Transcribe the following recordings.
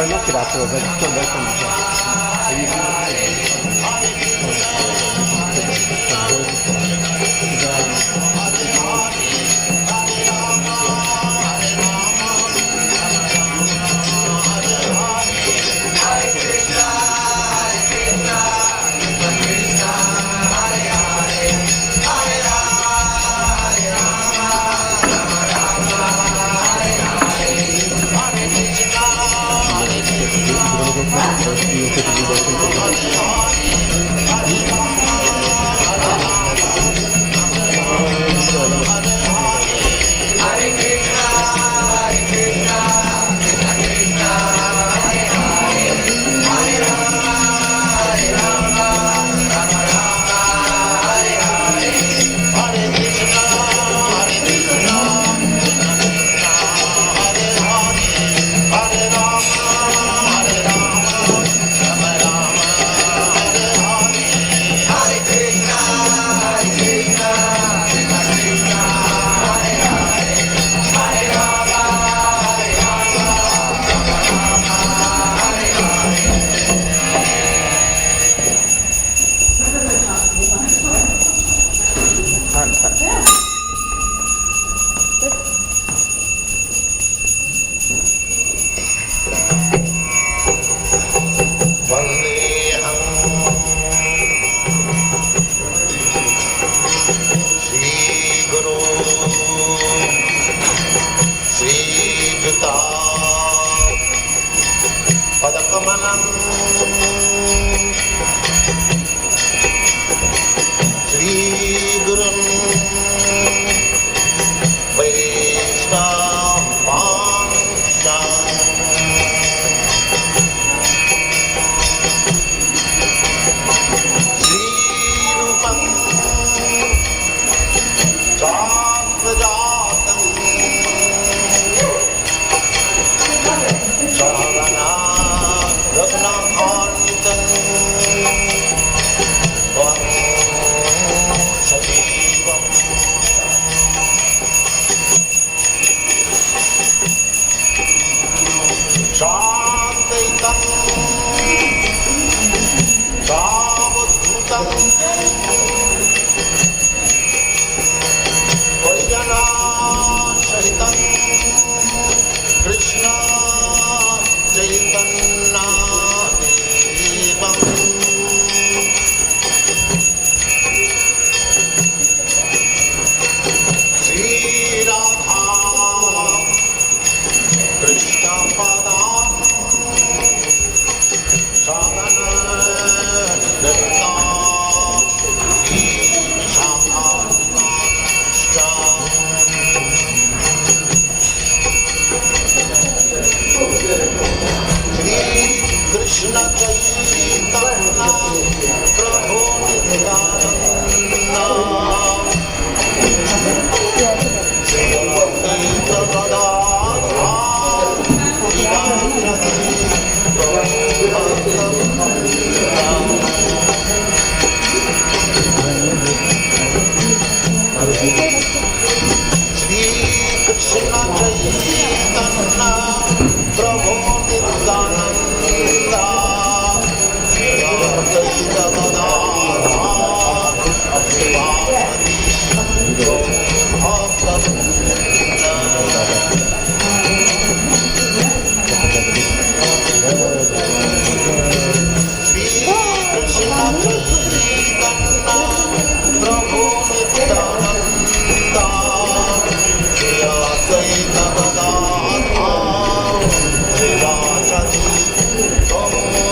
non ho tirato, perché sto bel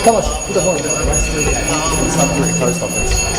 Come on, put the phone. It's not the post office.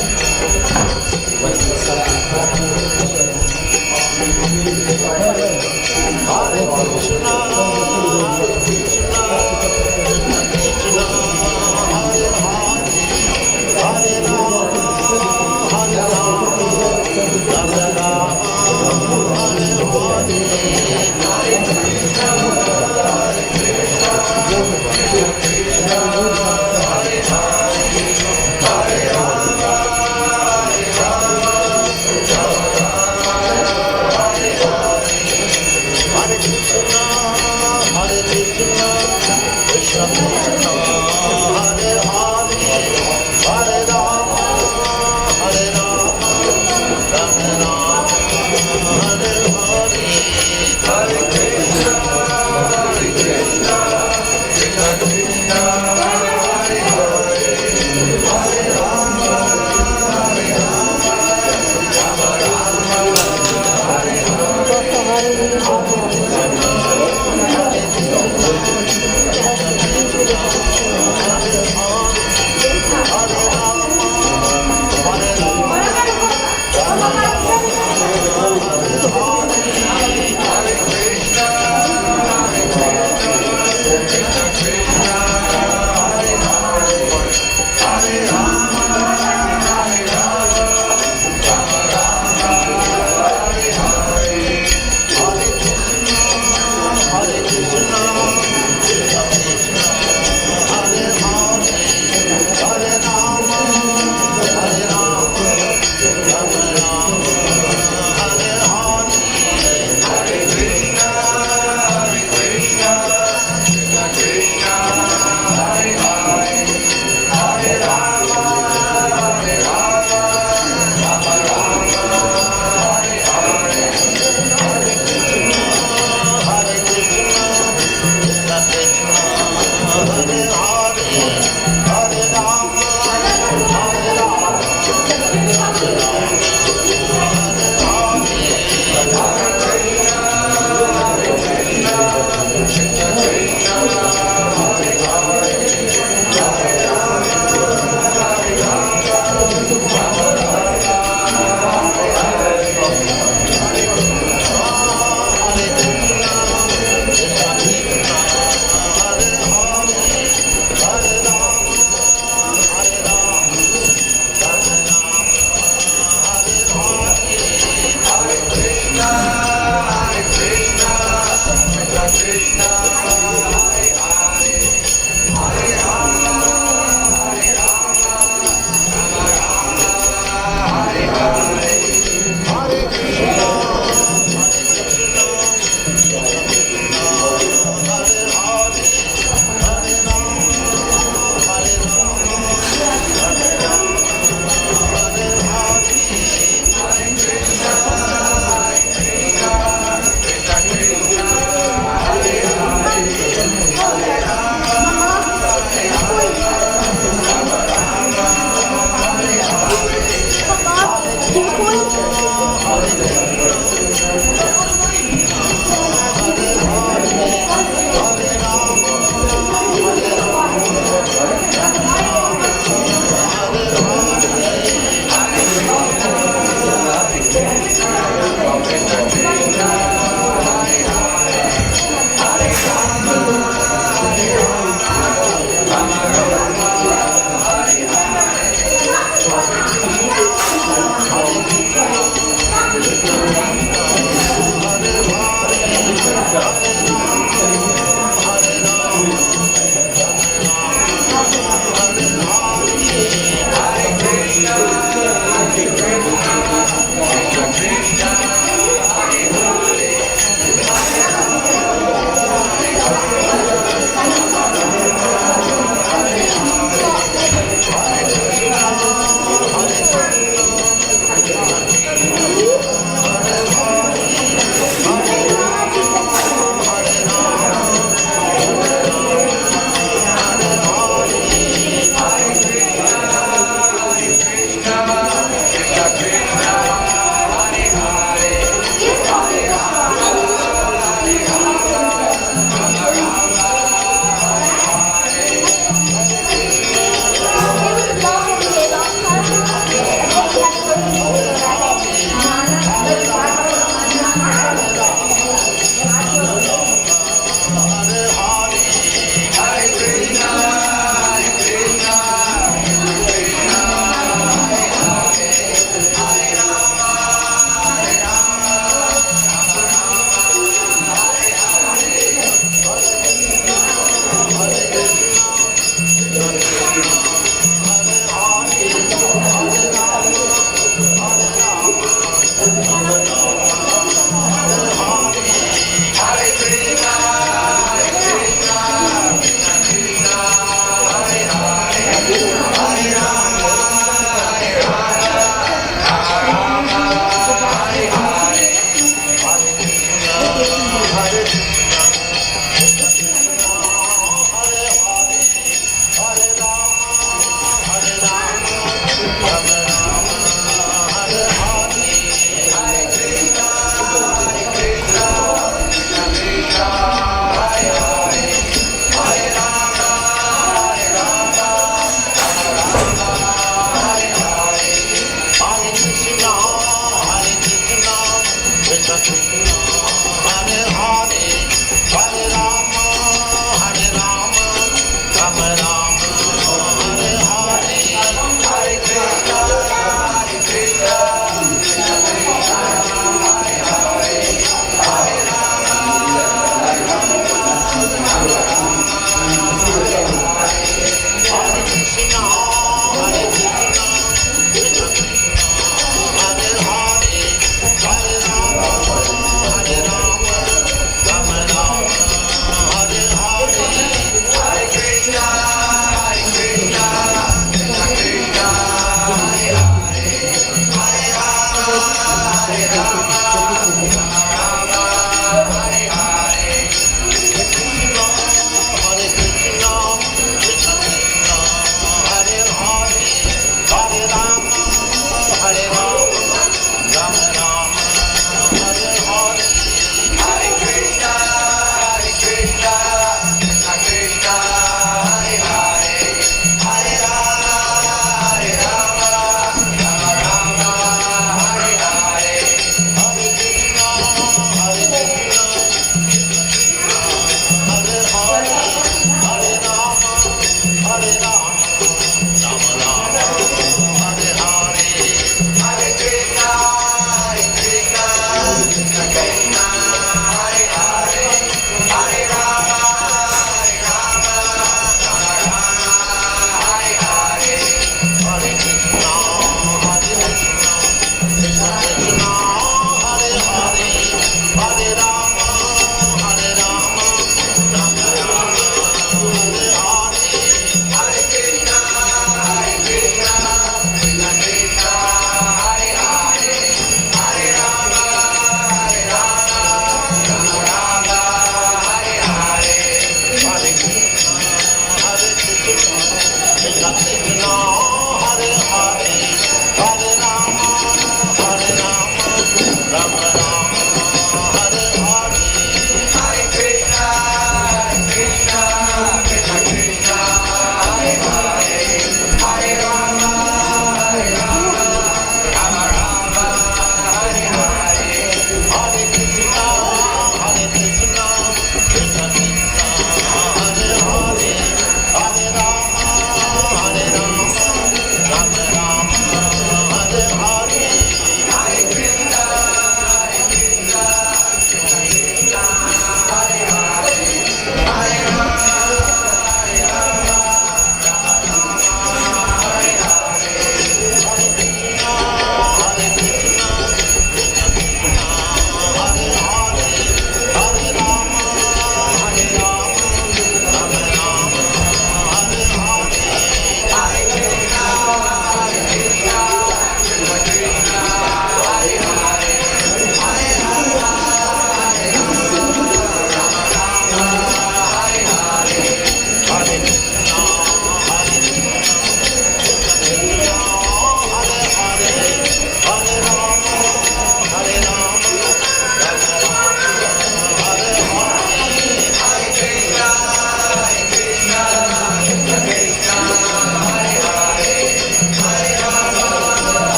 Hare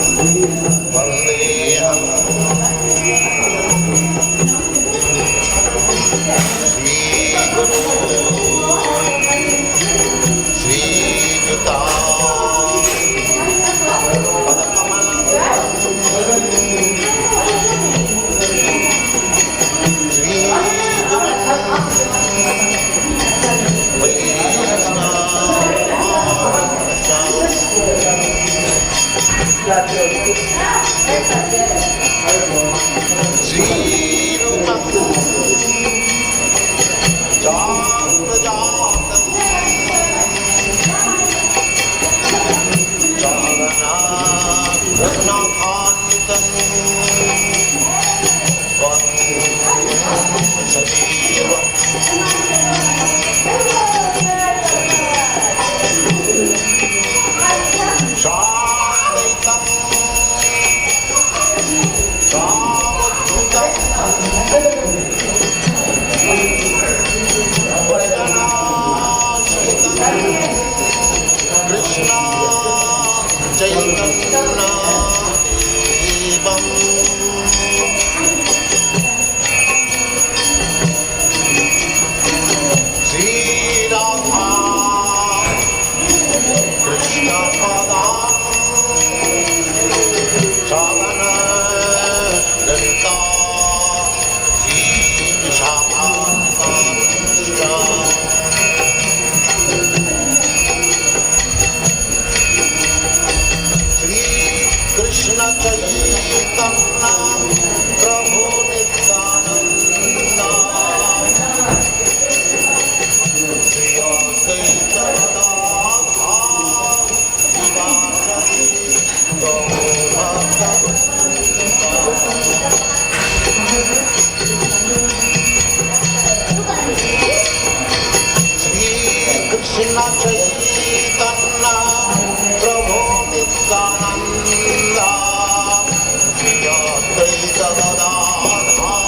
Vandeham Shri Guru Shri Yuta Nityananda, Shri Advaita Gadadhara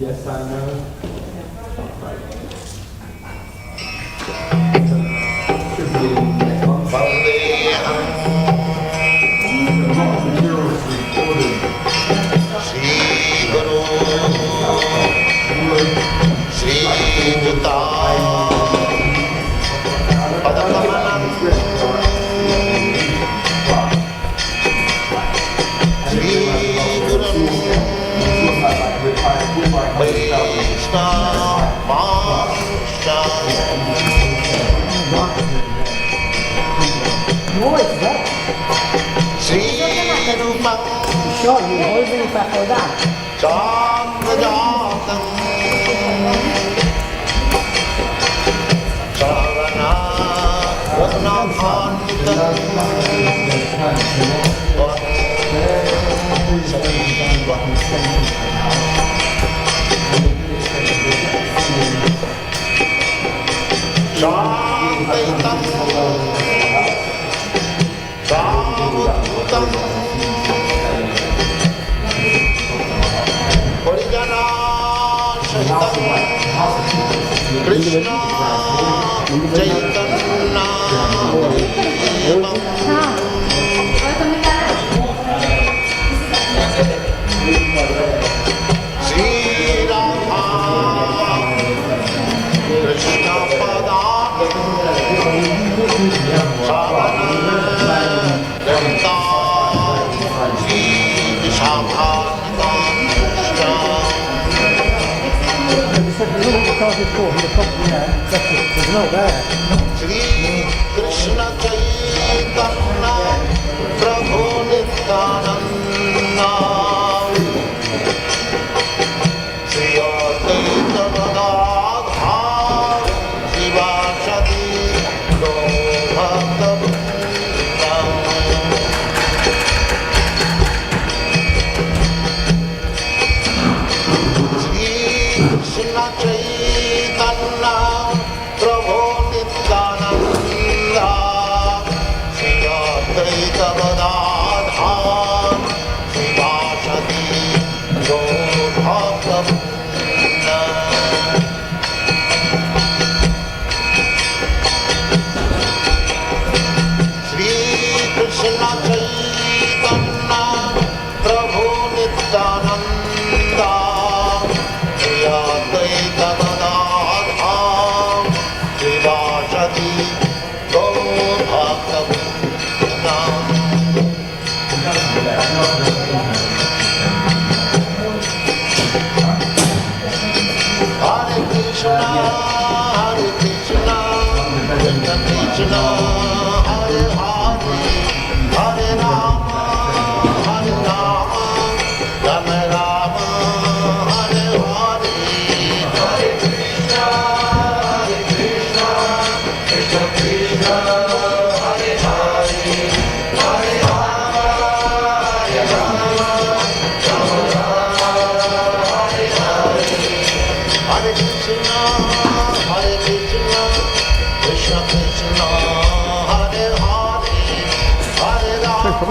Yes, I know. Should be next month. A lot of material is recorded. Sri Guru Sri Yuta Padakamanam No, it's there. Sri Rupam Sure, you holding it back like that. Chandrajatam Charana Ratnabhantam Shantaitam Samudhutam Harijana Shahitam Krishna Chaitanya Sri Radha Krishna Padan Savananta Sri Vishabhanatan There's no there. Sri Krishna Chaitanya Prabhu Nityananda Sri Advaita Gadadhar Sivasati Gaurabhakta Sri Krishna Chaitanya Prabhu Nityananda Sri Advaita Gadadhar Sivasati Gaurabhakta Sri Krishna Chaitanya Prabhu Nityananda Sri Advaita Gadadhar Sivasati Gaurabhakta Hare Krishna, Hare Krishna, Krishna Krishna, Hare Hare, Hare Rama, Hare Rama, Rama Rama, Hare Hare, Hare Krishna, Hare Krishna, Krishna Krishna, Hare Hare, Hare Rama, Hare Rama, Rama Rama, Hare Hare. Hare Krishna, Hare Krishna, Krishna Krishna, Hare Hare, Hare Rama, Hare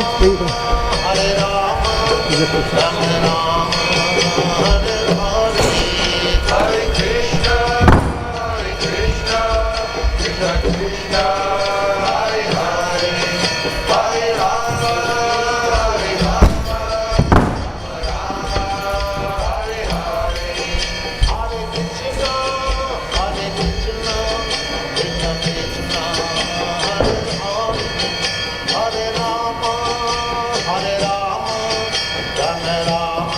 Rama, Rama Rama, Hare Hare. Hare Krishna, Hare Krishna, Krishna Krishna, Hare Hare, Hare Rama, Hare Rama, Hare Hare. Hare Krishna, Hare Krishna, Krishna Krishna, Hare Hare, Hare Rama, Hare Rama, Rama Rama,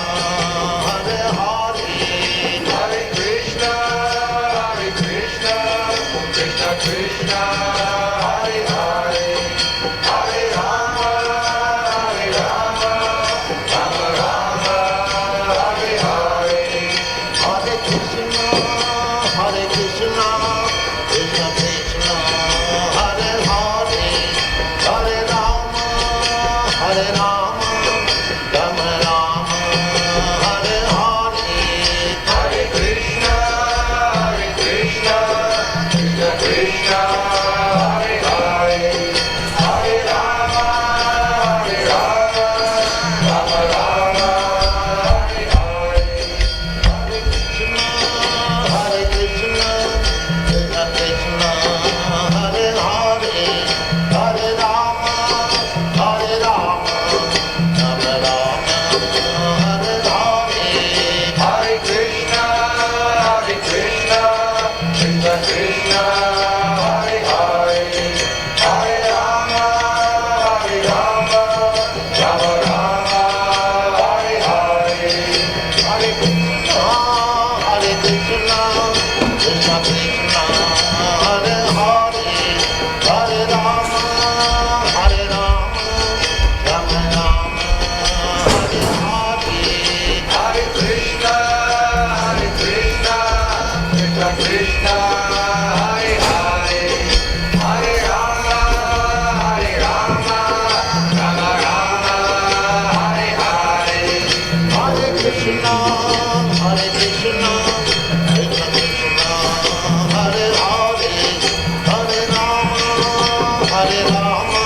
Hare Rama,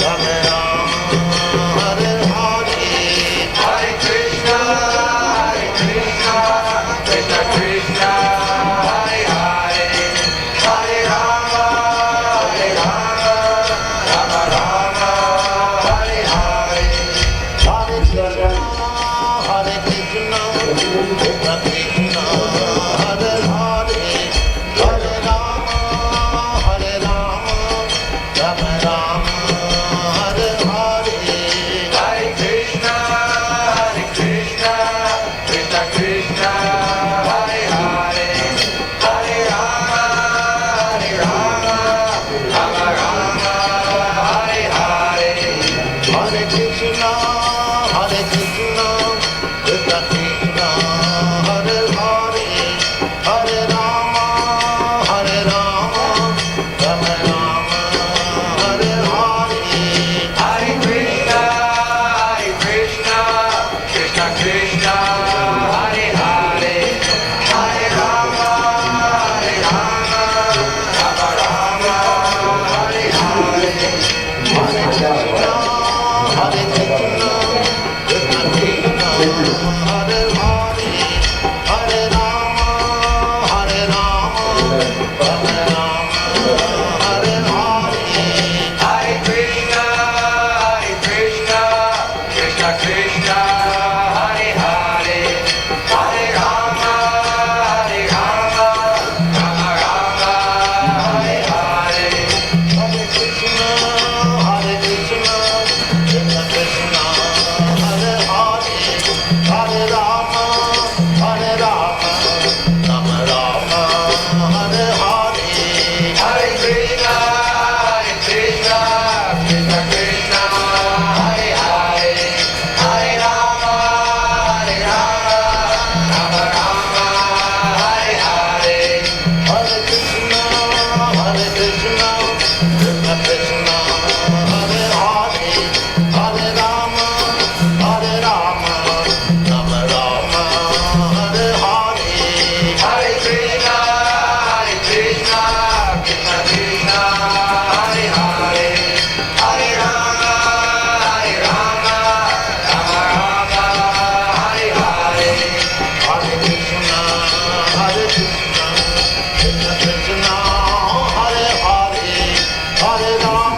Rama Rama, Hare Hare. Hare Krishna, Krishna Krishna, Hare Hare, Hare Rama, Rama Rama, Hare Hare. Hare Krishna, Krishna Krishna, Hare Hare, Hare Rama, Rama Rama, Hare Hare. Hare Krishna, Krishna Krishna, Hare Hare, Hare Rama, Rama Rama, Hare Hare. Hare Krishna, Krishna Krishna, Hare Hare, Hare Rama, Rama Rama, Hare Hare. Hare Krishna, Krishna Krishna, Hare Hare, Hare Rama, Rama Rama, Hare Hare. Hare Krishna, Krishna Krishna, Hare Hare, Hare Rama, Rama Rama, Hare Hare. Hare Krishna, Krishna Krishna, Hare Hare, Hare Rama, Rama Rama, Hare Hare. Hare Krishna, Krishna Krishna, Hare Hare, Hare Rama, Rama Rama, Hare Hare. Hare Krishna, Krishna Krishna, Hare Hare, Hare Rama, Rama Rama, Hare Hare. Hare Krishna, Krishna Krishna, Hare Hare, Hare Rama, Rama Rama, Hare Hare. Hare Krishna, Krishna Krishna, Hare Hare, Hare Rama, Rama Rama, Hare Hare. Hare Krishna, Krishna Krishna, Hare Hare, Hare Rama,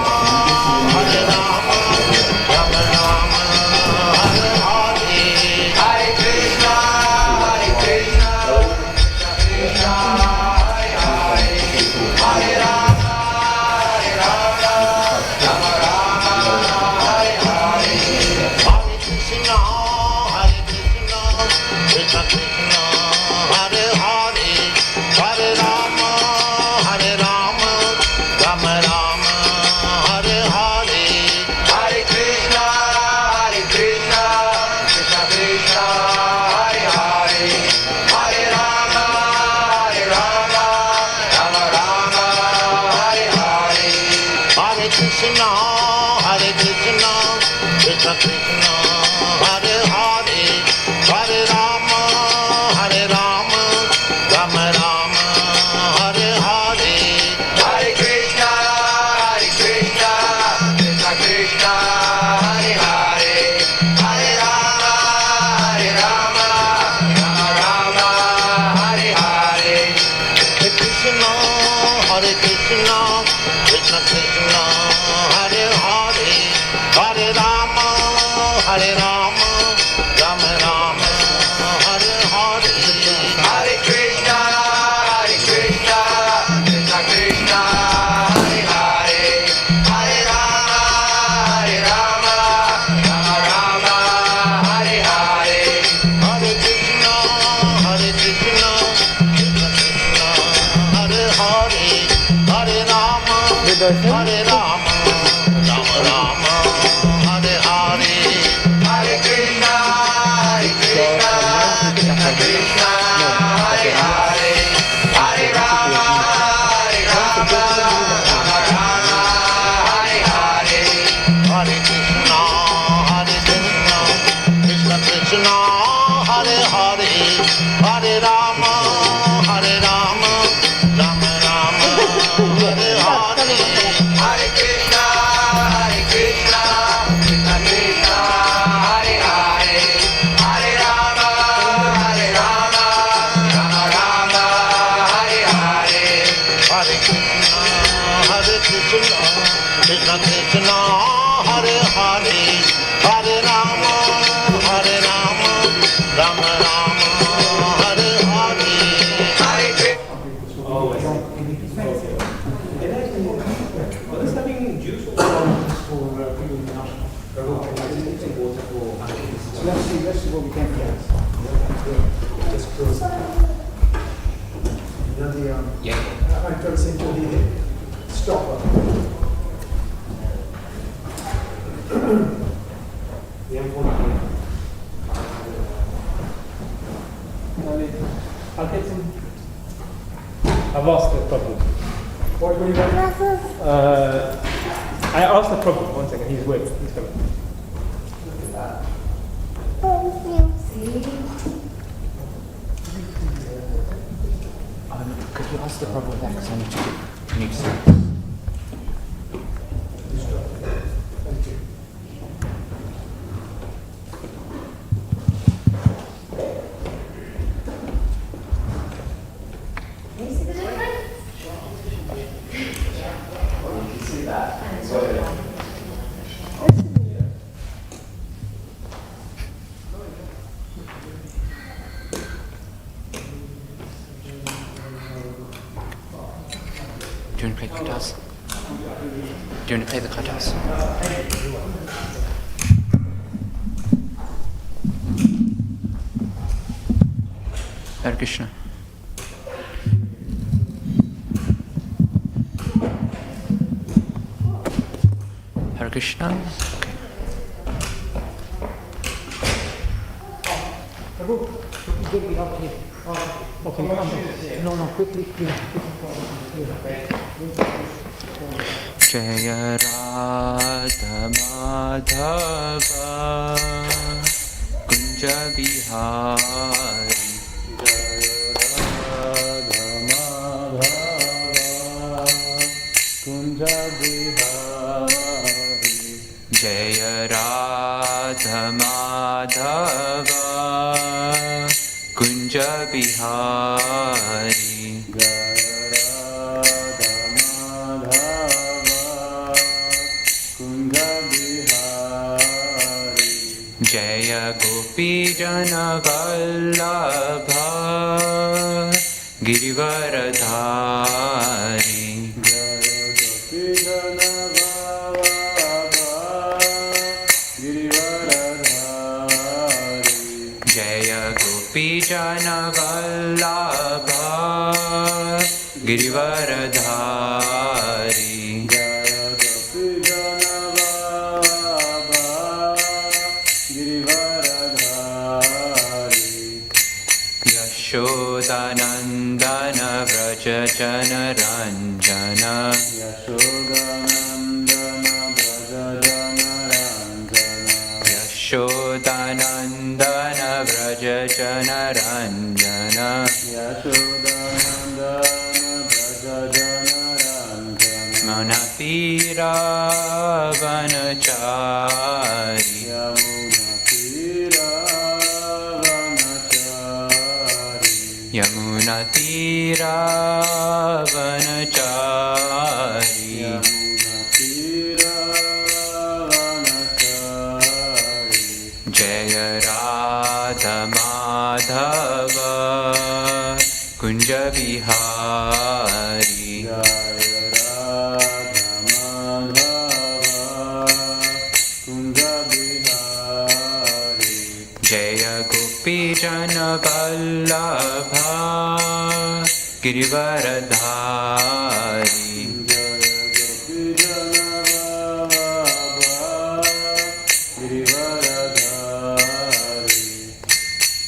Rama Rama, Hare Hare. Hare Krishna, Krishna Krishna, Hare Hare, Hare Rama, Rama Rama, Hare Hare. Hare Krishna, Krishna Krishna, Hare Hare, Hare Rama, Rama Rama, Hare Hare. Hare Krishna, Krishna Krishna, Hare Hare, Hare Rama, Rama Rama, Hare Hare. Hare Krishna, Krishna Krishna, Hare Hare, Hare Rama, Rama Rama, Hare Hare. Hare Krishna, Krishna Krishna, Hare Hare, Hare Rama, Rama Rama, Hare Hare. Hare Krishna, Krishna Krishna, Hare Hare, Hare Rama, Rama Rama, Hare Hare. Hare Krishna, Krishna Krishna, Hare Hare, Hare Rama, Rama Rama, Hare Hare. Hare Krishna, Krishna Krishna, Hare Hare, Hare Rama, Rama Rama, Hare Hare. Hare Krishna, Krishna Krishna, Hare Hare, Hare Rama, Rama Rama, Hare Hare. Hare Krishna, Krishna Krishna, Hare Hare, Hare Rama, Rama Rama, Hare Hare. Hare Krishna, Hare Krishna, Krishna Krishna, Hare Hare, Hare Rama, Hare Rama, Rama Rama, Hare Hare. Hare Krishna, Krishna Krishna, Hare Hare, Hare Rama, Rama Rama, Hare Hare. Hare Krishna. Let's see what we can get. I'm trying to send you the stopper. I'll get some. I've asked the problem. What do you want? I asked the problem. 1 second. He's coming. Could you ask the problem back? Because I need to see. Do you want to play the guitars? Do you want to play the guitars? Hare Krishna. Hare Krishna. Okay. Prabhu, get me up here. Okay, come on. No, quickly. Jaya Radha Madhava Kunja Bihari Jaya Radha Madhava Kunja Bihari Jaya Gopi Jana Vallabha Girivaradhari Jaya Gopi Jana Vallabha Girivaradhari Yashodanandana Vraja Jana Ranjana Yashodanandana Vraja Jana Ranjana Manapira Vanachari Yamuna Tira Vanachari Jaya Radha Madhava Kunja Bihari Jaya Gopi Jana Vallabha Girivaradhari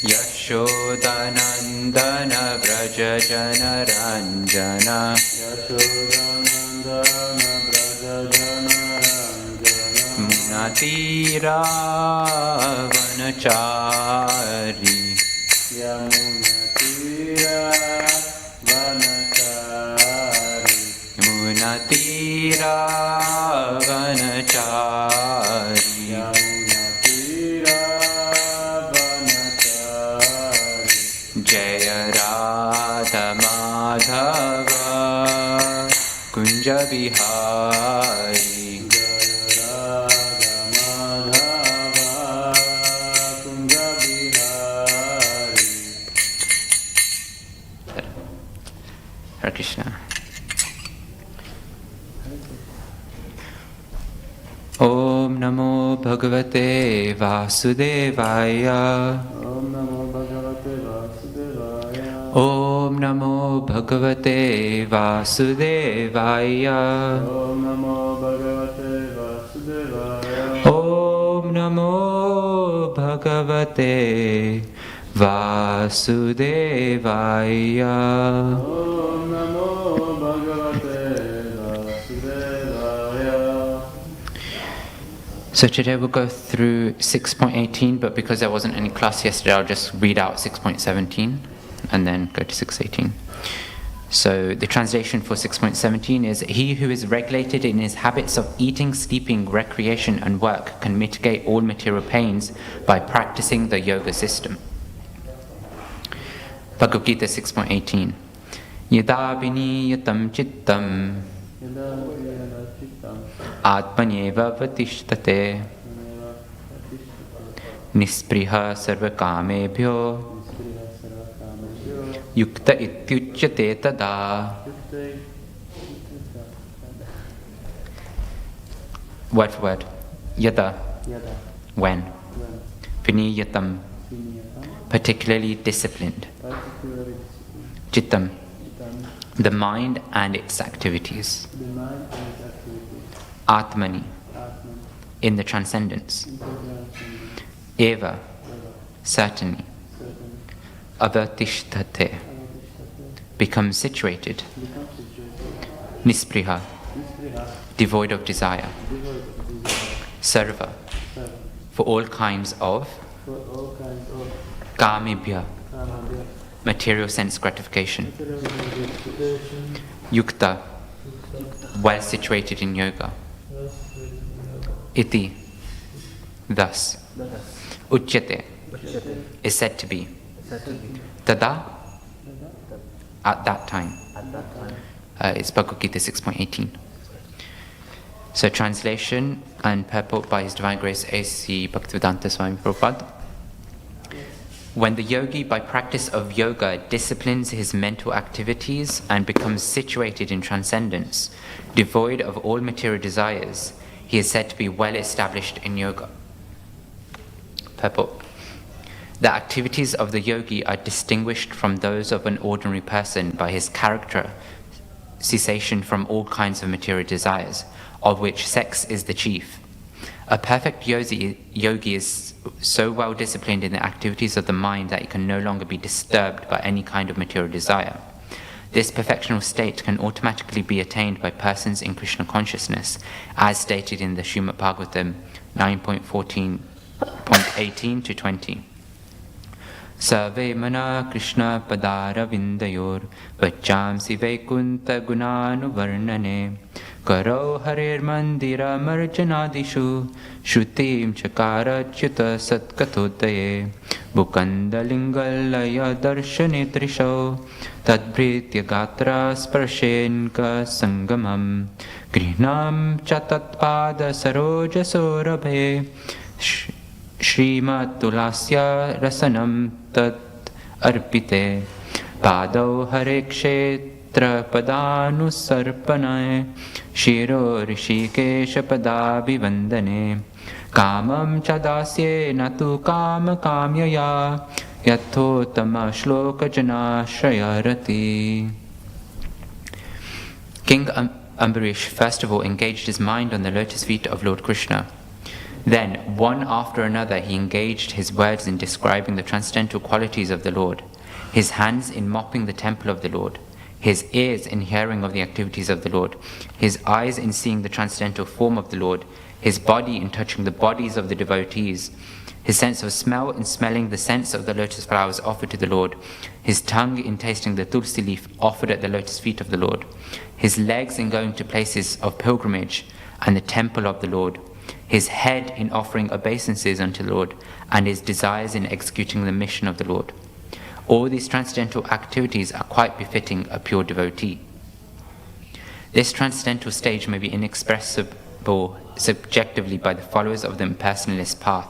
Yashodanandana Vraja Jana Ranjana Munatira Vanachari Munatira Jaya Radha Madhava Kunja Bihari. Hare Krishna. Om Namo Bhagavate Vasudevaya. Om Namo Bhagavate Vasudevaya. Om Namo Bhagavate Vasudevaya. Om Namo Bhagavate Vasudevaya. Om Namo Bhagavate Vasudevaya. Om Namo Bhagavate Vasudevaya. So today we'll go through 6.18, but because there wasn't any class yesterday, I'll just read out 6.17 and then go to 6.18. So the translation for 6.17 is, he who is regulated in his habits of eating, sleeping, recreation and work can mitigate all material pains by practicing the yoga system. Bhagavad Gita 6.18. Yada viniyatam chittam atmanyeva vatishtate nispriha sarvakamebhyo yukta ityuchyate tada. Word for word. Yada, when. Viniyatam, particularly disciplined. Chittam, the mind and its activities. Atmani, in the transcendence. Eva, certainly. Avatishtate, becomes situated. Nispriha, devoid of desire. Sarva, for all kinds of. Kamibhya, material sense gratification. Yukta, well situated in yoga. Iti, thus. Uchyate, is said to be. Tada, at that time. It's Bhagavad Gita 6.18. So translation and purport by His Divine Grace A.C. Bhaktivedanta Swami Prabhupada. When the yogi, by practice of yoga, disciplines his mental activities and becomes situated in transcendence, devoid of all material desires, he is said to be well established in yoga. Purport. The activities of the yogi are distinguished from those of an ordinary person by his character, cessation from all kinds of material desires, of which sex is the chief. A perfect yogi is so well disciplined in the activities of the mind that it can no longer be disturbed by any kind of material desire. This perfectional state can automatically be attained by persons in Krishna consciousness, as stated in the Srimad Bhagavatam 9.14.18 to 20. Sarve mana Krishna padara vindayor vachamsi vaikunta gunanu varnane karo harir mandira marjanadishu shrutim chakara chuta satkatodaye bukanda lingalaya darshane trisho tadbritya gatra sparshenka sangamam grihnam chatatpada saroja sorabhe Srimad Tulasya Rasanam Tat Arpite Padau Hare Kshetra Padanu Sarpanae Shiro Rishikesha Padabi Vandane Kamam Chadasye Natu Kama Kamyaya Yathotama Shloka Jana Shrayarati. King Ambarish first of all engaged his mind on the lotus feet of Lord Krishna. Then, one after another, he engaged his words in describing the transcendental qualities of the Lord, his hands in mopping the temple of the Lord, his ears in hearing of the activities of the Lord, his eyes in seeing the transcendental form of the Lord, his body in touching the bodies of the devotees, his sense of smell in smelling the scents of the lotus flowers offered to the Lord, his tongue in tasting the tulsi leaf offered at the lotus feet of the Lord, his legs in going to places of pilgrimage and the temple of the Lord, his head in offering obeisances unto the Lord, and his desires in executing the mission of the Lord. All these transcendental activities are quite befitting a pure devotee. This transcendental stage may be inexpressible subjectively by the followers of the impersonalist path,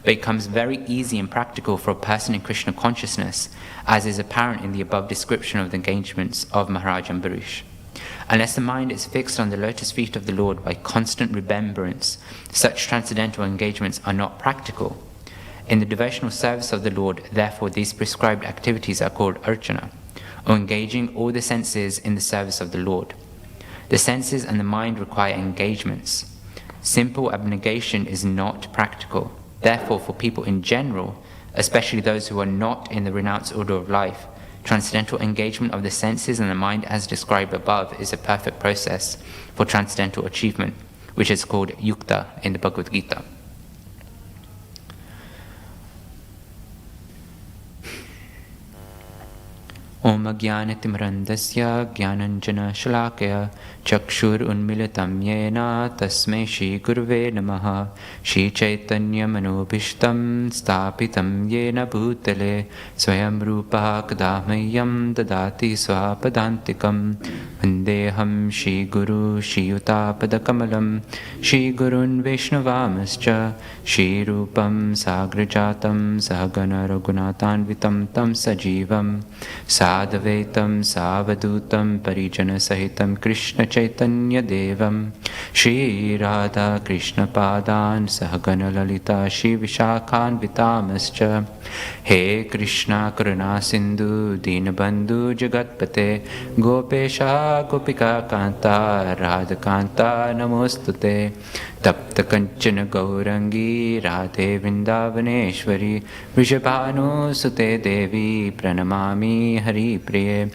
but it becomes very easy and practical for a person in Krishna consciousness, as is apparent in the above description of the engagements of Maharaj Ambarish. Unless the mind is fixed on the lotus feet of the Lord by constant remembrance, such transcendental engagements are not practical. In the devotional service of the Lord, therefore, these prescribed activities are called archana, or engaging all the senses in the service of the Lord. The senses and the mind require engagements. Simple abnegation is not practical. Therefore, for people in general, especially those who are not in the renounced order of life, transcendental engagement of the senses and the mind as described above is a perfect process for transcendental achievement, which is called yukta in the Bhagavad Gita. Om Ajnanatimirandasya Jnananjana Shalakaya Chakshur Unmilitam Yena Tasmai Shri Gurave Namaha Shri Chaitanya Manobhishtam Stapitam Yena Bhutale Swayam Rupa Kadamayyam Dadati Swapadantikam Vandeham Shri Guru Shri Utapadakamalam Shri Gurun Vaishnawamascha Shri Rupam Sagrajatam Sahagana Raghunathanvitam Tam Sajivam Sadhavaitam Savadutam Parijana Sahitam Krishna Chaitanya Devam Shri Radha Krishna Padan Sahagana Lalita Shri Vishakhan Vitamascha He Krishna Karuna Sindhu Dinabandhu Jagatpate Gopesha Gopika Kanta Radha Kanta Namostute Tapta Kanchana Gaurangi Radhe Vrindavaneshwari Vrishabhanu Sute Devi Pranamami Hari Priye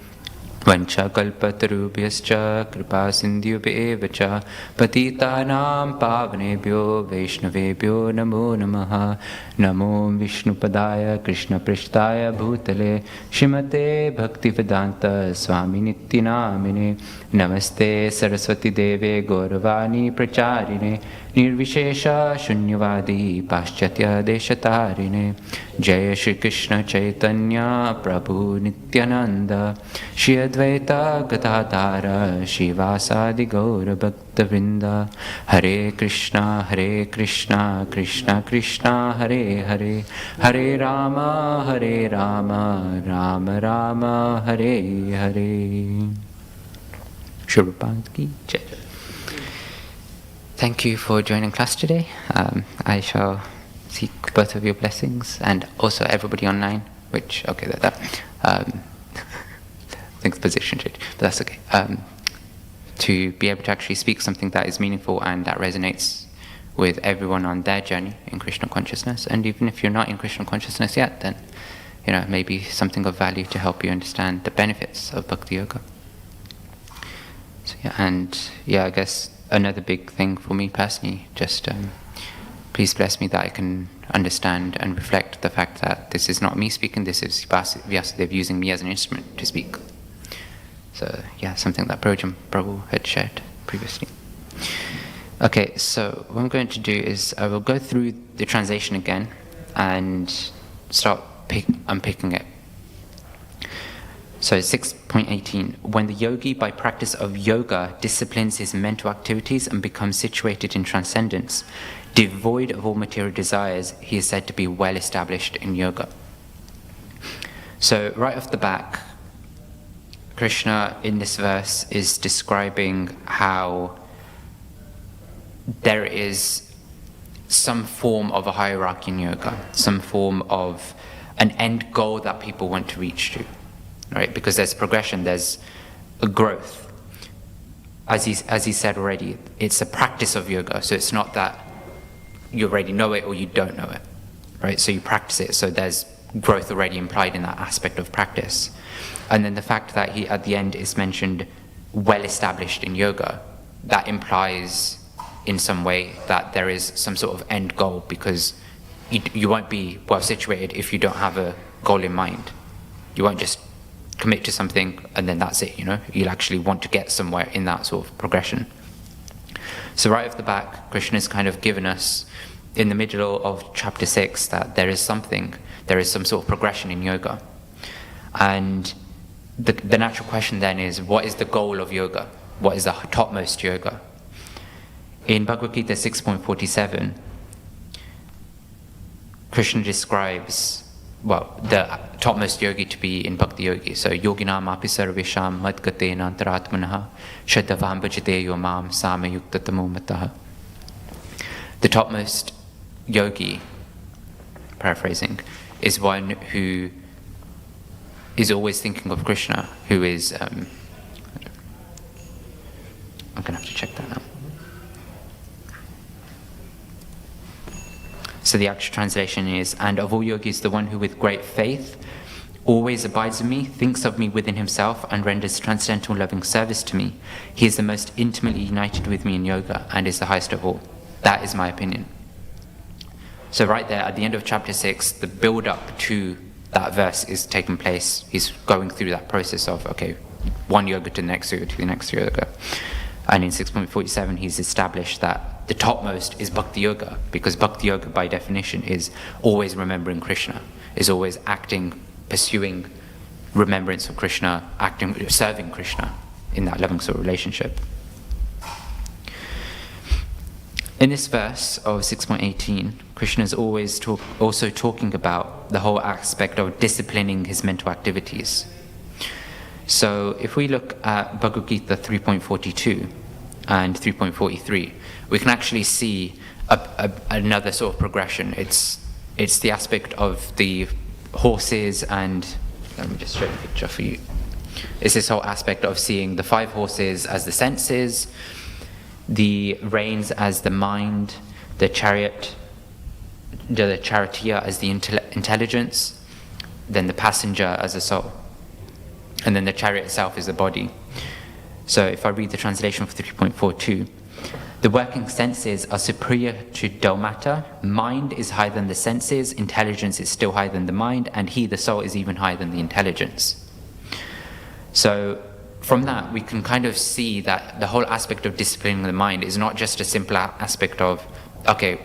Vancha kalpatarubhyascha kripa sindhyubheva cha patitanam pavanebhyo vaishnavebhyo namo namaha namo vishnupadaya krishna prishtaya bhutale shrimate bhaktivedanta swami nityanamine namaste saraswati deve gauravani pracharine nirvishesha shunyavadi paschatya deshatarine jaya shri krishna chaitanya prabhu nityananda shri advaita gadadhara shivasadi gaura bhakta vrinda hare krishna krishna krishna hare hare hare rama rama rama hare hare. Shurupad ki jai. Thank you for joining class today. I shall seek both of your blessings and also everybody online, which, okay, I think the position changed, but that's okay. To be able to actually speak something that is meaningful and that resonates with everyone on their journey in Krishna consciousness. And even if you're not in Krishna consciousness yet, then, maybe something of value to help you understand the benefits of Bhakti Yoga. So, I guess another big thing for me personally, just please bless me that I can understand and reflect the fact that this is not me speaking, this is Vyasadeva using me as an instrument to speak. So something that Prabhu had shared previously. Okay, so what I'm going to do is I will go through the translation again and start unpicking it. So 6.18, when the yogi by practice of yoga disciplines his mental activities and becomes situated in transcendence, devoid of all material desires, he is said to be well established in yoga. So right off the back, Krishna in this verse is describing how there is some form of a hierarchy in yoga, some form of an end goal that people want to reach to. Right, because there's progression, there's a growth. As he said already, it's a practice of yoga, so it's not that you already know it or you don't know it, right? So you practice it, so there's growth already implied in that aspect of practice. And then the fact that he at the end is mentioned well established in yoga, that implies in some way, that there is some sort of end goal, because you won't be well situated if you don't have a goal in mind. You won't just commit to something and then that's it, You'll actually want to get somewhere in that sort of progression. So right off the back, Krishna has kind of given us, in the middle of chapter 6, that there is some sort of progression in yoga. And the natural question then is, what is the goal of yoga? What is the topmost yoga? In Bhagavad Gita 6.47, Krishna describes, the topmost yogi to be in Bhakti Yogi. So, yoginam api sarvesham madgatena antaratmanaha shaddavam bhajate yomam sama yuktatamo mataha. The topmost yogi, paraphrasing, is one who is always thinking of Krishna, who is... I'm going to have to check that now. So the actual translation is, and of all yogis, the one who with great faith always abides in me, thinks of me within himself, and renders transcendental loving service to me. He is the most intimately united with me in yoga, and is the highest of all. That is my opinion. So right there, at the end of chapter 6, the build-up to that verse is taking place. He's going through that process of, one yoga to the next yoga to the next yoga. And in 6.47, he's established that the topmost is Bhakti Yoga, because Bhakti Yoga, by definition, is always remembering Krishna, is always acting, pursuing remembrance of Krishna, serving Krishna in that loving sort of relationship. In this verse of 6.18, Krishna is always also talking about the whole aspect of disciplining his mental activities. So if we look at Bhagavad Gita 3.42 and 3.43, we can actually see another sort of progression. It's the aspect of the horses, and let me just show the picture for you. It's this whole aspect of seeing the 5 horses as the senses, the reins as the mind, the charioteer as the intelligence, then the passenger as the soul, and then the chariot itself is the body. So if I read the translation for 3.42, the working senses are superior to dull matter, mind is higher than the senses, intelligence is still higher than the mind, and he, the soul, is even higher than the intelligence. So from that, we can kind of see that the whole aspect of disciplining the mind is not just a simple aspect of,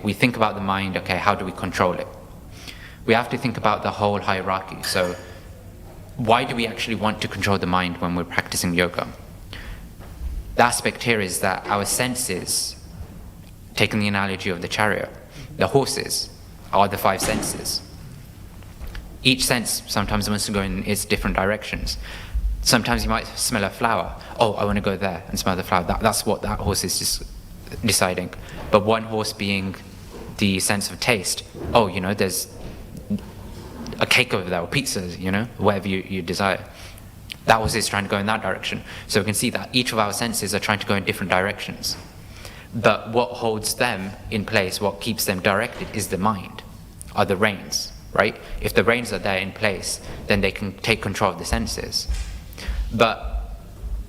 we think about the mind, how do we control it? We have to think about the whole hierarchy. So why do we actually want to control the mind when we're practicing yoga? The aspect here is that our senses, taking the analogy of the chariot, the horses are the 5 senses. Each sense sometimes wants to go in its different directions. Sometimes you might smell a flower. Oh, I want to go there and smell the flower. That's what that horse is just deciding. But one horse being the sense of taste. Oh, there's a cake over there, or pizzas, whatever you desire. That horse is trying to go in that direction. So we can see that each of our senses are trying to go in different directions. But what holds them in place, what keeps them directed, is the mind, are the reins, right? If the reins are there in place, then they can take control of the senses. But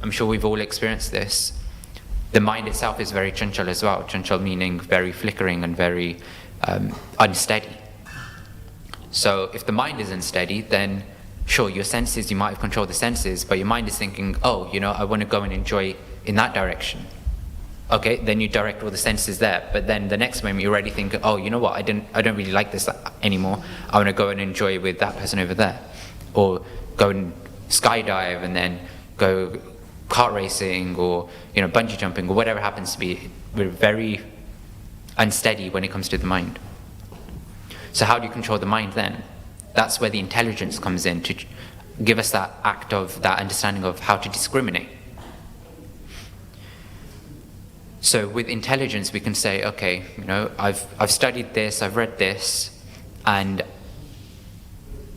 I'm sure we've all experienced this. The mind itself is very chanchal as well. Chanchal meaning very flickering and very unsteady. So if the mind is unsteady, then sure, your senses, you might have controlled the senses, but your mind is thinking, I want to go and enjoy in that direction. Okay, then you direct all the senses there. But then the next moment you're already thinking, you know what, I don't really like this anymore. I want to go and enjoy with that person over there. Or go and skydive and then go kart racing or bungee jumping or whatever happens to be. We're very unsteady when it comes to the mind. So how do you control the mind then? That's where the intelligence comes in to give us that understanding of how to discriminate. So with intelligence, we can say, I've studied this, I've read this, and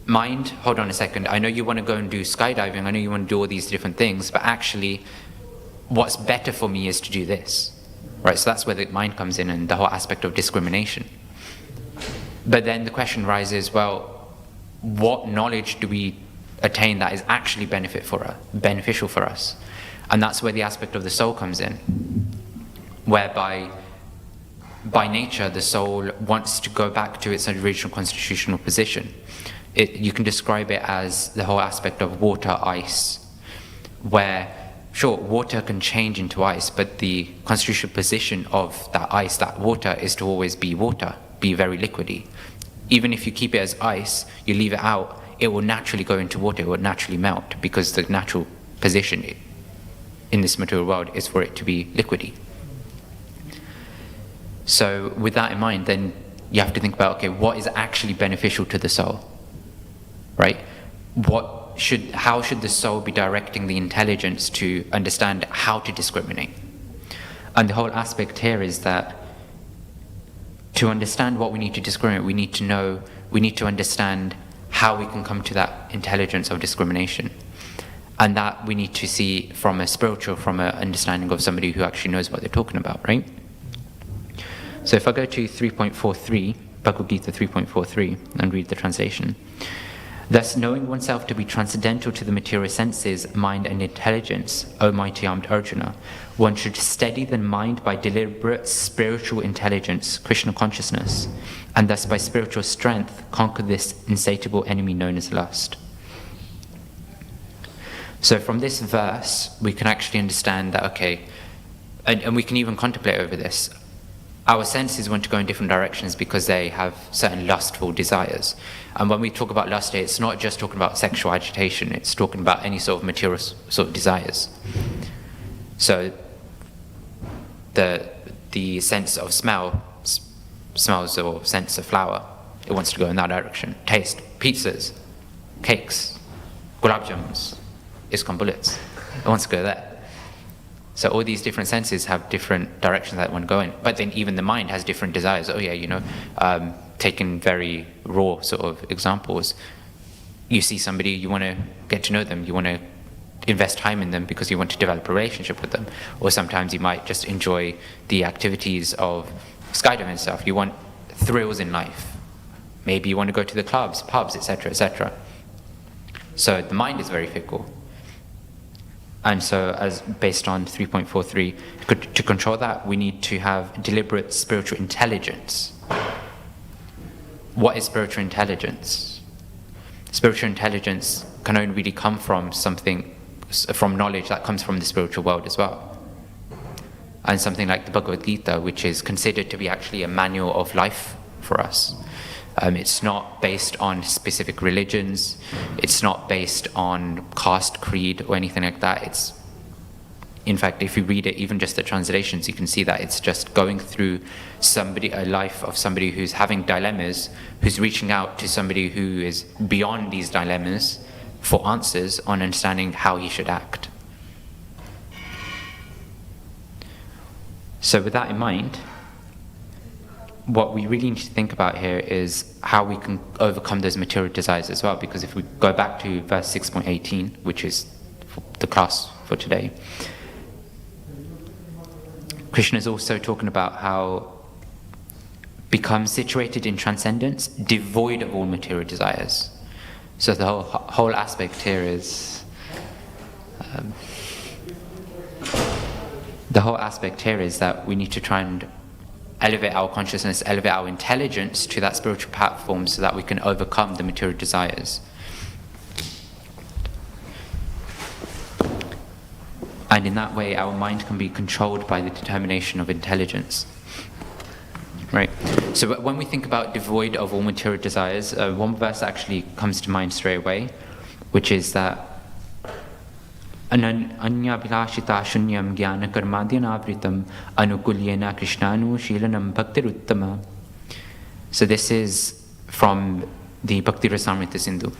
mind, hold on a second, I know you want to go and do skydiving, I know you want to do all these different things, but actually, what's better for me is to do this. Right, so that's where the mind comes in and the whole aspect of discrimination. But then the question rises, what knowledge do we attain that is actually beneficial for us? And that's where the aspect of the soul comes in, whereby by nature, the soul wants to go back to its original constitutional position. You can describe it as the whole aspect of water, ice, where, sure, water can change into ice, but the constitutional position of that ice, that water, is to always be water, be very liquidy. Even if you keep it as ice, you leave it out, it will naturally go into water, it will naturally melt, because the natural position in this material world is for it to be liquidy. So with that in mind, then you have to think about, okay, what is actually beneficial to the soul, right? How should the soul be directing the intelligence to understand how to discriminate? And the whole aspect here is that to understand what we need to discriminate, we need to understand how we can come to that intelligence of discrimination. And that we need to see from an understanding of somebody who actually knows what they're talking about, right? So if I go to 3.43, Bhagavad Gita 3.43, and read the translation. Thus, knowing oneself to be transcendental to the material senses, mind and intelligence, O mighty armed Arjuna, one should steady the mind by deliberate spiritual intelligence, Krishna consciousness, and thus by spiritual strength conquer this insatiable enemy known as lust. So from this verse, we can actually understand that, okay, and we can even contemplate over this. Our senses want to go in different directions because they have certain lustful desires. And when we talk about lust, it's not just talking about sexual agitation, it's talking about any sort of material sort of desires. So the sense of smells or sense of flower, it wants to go in that direction. Taste, pizzas, cakes, gulab jamuns, ISKCON bullets, it wants to go there. So all these different senses have different directions that one go in. But then even the mind has different desires. Oh yeah, taking very raw sort of examples, you see somebody, you want to get to know them, you want to invest time in them because you want to develop a relationship with them. Or sometimes you might just enjoy the activities of skydiving and stuff. You want thrills in life. Maybe you want to go to the clubs, pubs, etc., etc. So the mind is very fickle. And so, as based on 3.43, to control that, we need to have deliberate spiritual intelligence. What is spiritual intelligence? Spiritual intelligence can only really come from from knowledge that comes from the spiritual world as well. And something like the Bhagavad Gita, which is considered to be actually a manual of life for us. It's not based on specific religions. It's not based on caste, creed, or anything like that. In fact, if you read it, even just the translations, you can see that it's just going through a life of somebody who's having dilemmas, who's reaching out to somebody who is beyond these dilemmas for answers on understanding how he should act. So with that in mind, what we really need to think about here is how we can overcome those material desires as well, because if we go back to verse 6.18, which is the class for today, Krishna is also talking about how become situated in transcendence, devoid of all material desires. So the whole aspect here is that we need to try and elevate our consciousness, elevate our intelligence to that spiritual platform so that we can overcome the material desires. And in that way, our mind can be controlled by the determination of intelligence. Right? So when we think about devoid of all material desires, one verse actually comes to mind straight away, which is that Anyabhilashita shunyam jnana karmadhyanavritam anukulyena krishnanu shilanam bhaktiruttama. So this is from the Bhakti Rasamrita Sindhu,